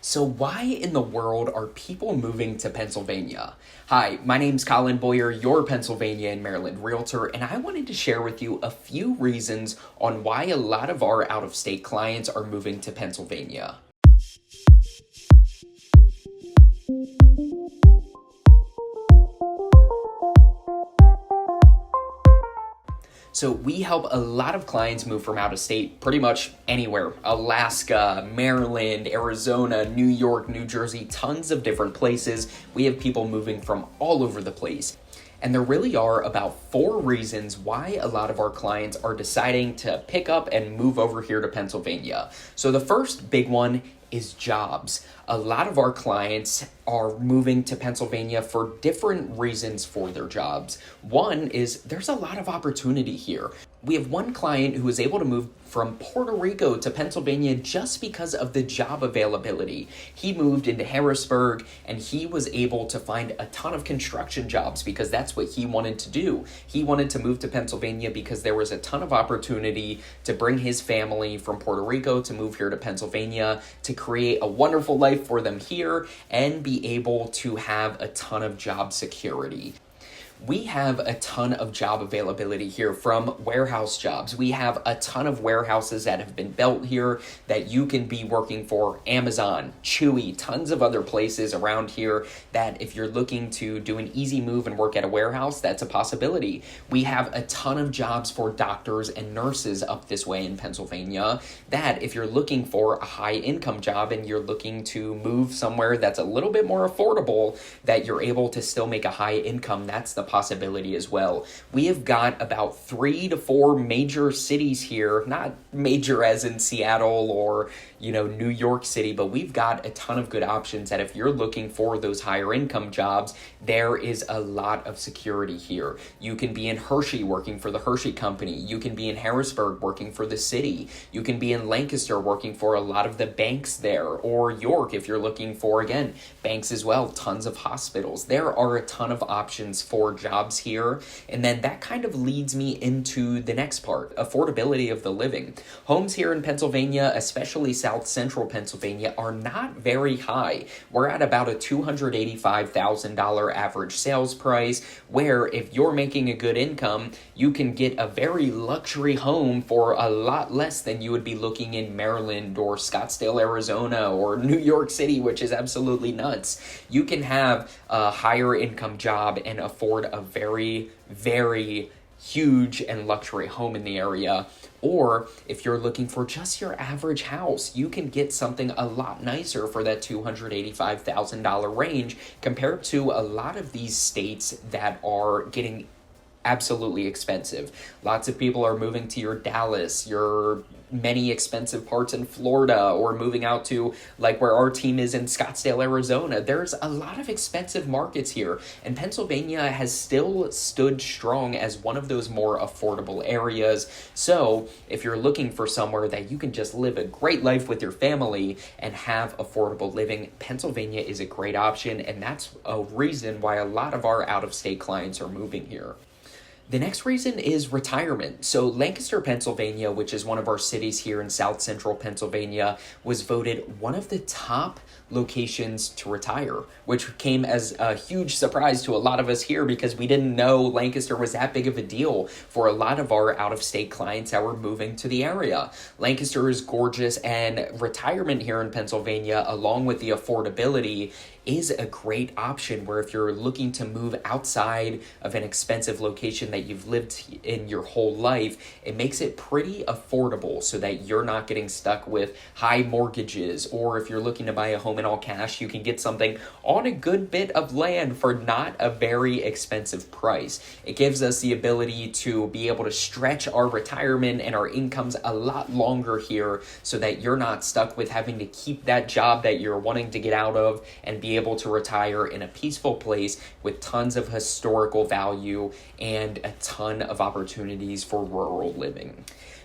So why in the world are people moving to Pennsylvania? Hi, my name's Colin Boyer, your Pennsylvania and Maryland Realtor, and I wanted to share with you a few reasons on why a lot of our out-of-state clients are moving to Pennsylvania. So we help a lot of clients move from out of state pretty much anywhere. Alaska, Maryland, Arizona, New York, New Jersey, tons of different places. We have people moving from all over the place. And there really are about 4 reasons why a lot of our clients are deciding to pick up and move over here to Pennsylvania. So the first big one is jobs. A lot of our clients are moving to Pennsylvania for different reasons for their jobs. One is there's a lot of opportunity here. We have one client who was able to move from Puerto Rico to Pennsylvania just because of the job availability. He moved into Harrisburg and he was able to find a ton of construction jobs because that's what he wanted to do. He wanted to move to Pennsylvania because there was a ton of opportunity to bring his family from Puerto Rico to move here to Pennsylvania to create a wonderful life for them here and be able to have a ton of job security. We have a ton of job availability here from warehouse jobs. We have a ton of warehouses that have been built here that you can be working for. Amazon, Chewy, tons of other places around here that if you're looking to do an easy move and work at a warehouse, that's a possibility. We have a ton of jobs for doctors and nurses up this way in Pennsylvania that if you're looking for a high income job and you're looking to move somewhere that's a little bit more affordable, that you're able to still make a high income, that's the possibility as well. We have got about 3 to 4 major cities here, not major as in Seattle or, New York City, but we've got a ton of good options that if you're looking for those higher income jobs, there is a lot of security here. You can be in Hershey working for the Hershey Company. You can be in Harrisburg working for the city. You can be in Lancaster working for a lot of the banks there, or York if you're looking for, again, banks as well, tons of hospitals. There are a ton of options for jobs here. And then that kind of leads me into the next part, affordability of the living. Homes here in Pennsylvania, especially South Central Pennsylvania, are not very high. We're at about a $285,000 average sales price, where if you're making a good income, you can get a very luxury home for a lot less than you would be looking in Maryland or Scottsdale, Arizona, or New York City, which is absolutely nuts. You can have a higher income job and afford a very, very huge and luxury home in the area. Or if you're looking for just your average house, you can get something a lot nicer for that $285,000 range compared to a lot of these states that are getting absolutely expensive. Lots of people are moving to your Dallas, your many expensive parts in Florida, or moving out to like where our team is in Scottsdale, Arizona. There's a lot of expensive markets here, and Pennsylvania has still stood strong as one of those more affordable areas. So if you're looking for somewhere that you can just live a great life with your family and have affordable living, Pennsylvania is a great option, and that's a reason why a lot of our out-of-state clients are moving here. The next reason is retirement. So Lancaster, Pennsylvania, which is one of our cities here in South Central Pennsylvania, was voted one of the top locations to retire, which came as a huge surprise to a lot of us here because we didn't know Lancaster was that big of a deal for a lot of our out-of-state clients that were moving to the area. Lancaster is gorgeous, and retirement here in Pennsylvania, along with the affordability, is a great option where if you're looking to move outside of an expensive location that you've lived in your whole life, it makes it pretty affordable so that you're not getting stuck with high mortgages. Or if you're looking to buy a home in all cash, you can get something on a good bit of land for not a very expensive price. It gives us the ability to be able to stretch our retirement and our incomes a lot longer here so that you're not stuck with having to keep that job that you're wanting to get out of and be able to retire in a peaceful place with tons of historical value and a ton of opportunities for rural living.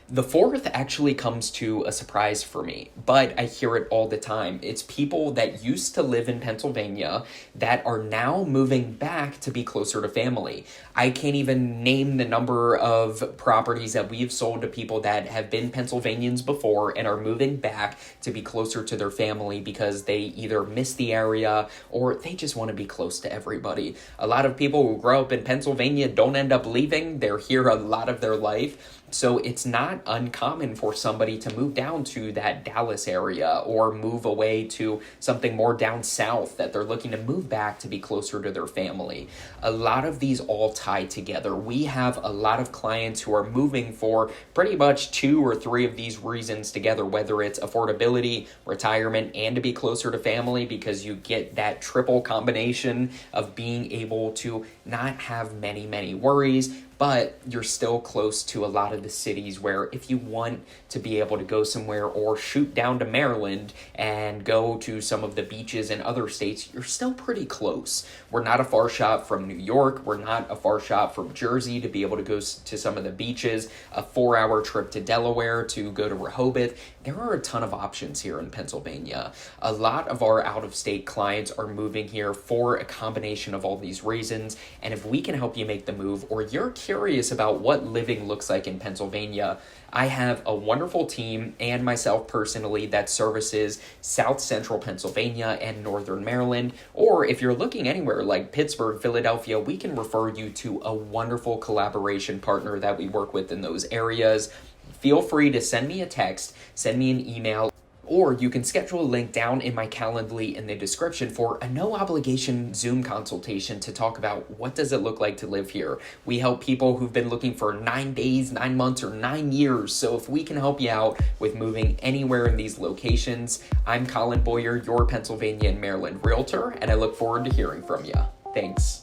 The fourth actually comes to a surprise for me, but I hear it all the time. It's people that used to live in Pennsylvania that are now moving back to be closer to family. I can't even name the number of properties that we've sold to people that have been Pennsylvanians before and are moving back to be closer to their family because they either miss the area or they just want to be close to everybody. A lot of people who grow up in Pennsylvania don't end up leaving. They're here a lot of their life. So it's not uncommon for somebody to move down to that Dallas area or move away to something more down south that they're looking to move back to be closer to their family. A lot of these all tie together. We have a lot of clients who are moving for pretty much 2 or 3 of these reasons together, whether it's affordability, retirement, and to be closer to family, because you get that triple combination of being able to not have many worries, but you're still close to a lot of the cities where if you want to be able to go somewhere or shoot down to Maryland and go to some of the beaches in other states, you're still pretty close. We're not a far shot from New York. We're not a far shot from Jersey to be able to go to some of the beaches, a 4-hour trip to Delaware to go to Rehoboth. There are a ton of options here in Pennsylvania. A lot of our out-of-state clients are moving here for a combination of all these reasons, and if we can help you make the move, or you're curious about what living looks like in Pennsylvania, I have a wonderful team and myself personally that services South Central Pennsylvania and Northern Maryland. Or if you're looking anywhere like Pittsburgh, Philadelphia, we can refer you to a wonderful collaboration partner that we work with in those areas. Feel free to send me a text, send me an email, or you can schedule a link down in my Calendly in the description for a no-obligation Zoom consultation to talk about what does it look like to live here. We help people who've been looking for 9 days, 9 months, or 9 years. So if we can help you out with moving anywhere in these locations, I'm Colin Boyer, your Pennsylvania and Maryland Realtor, and I look forward to hearing from you. Thanks.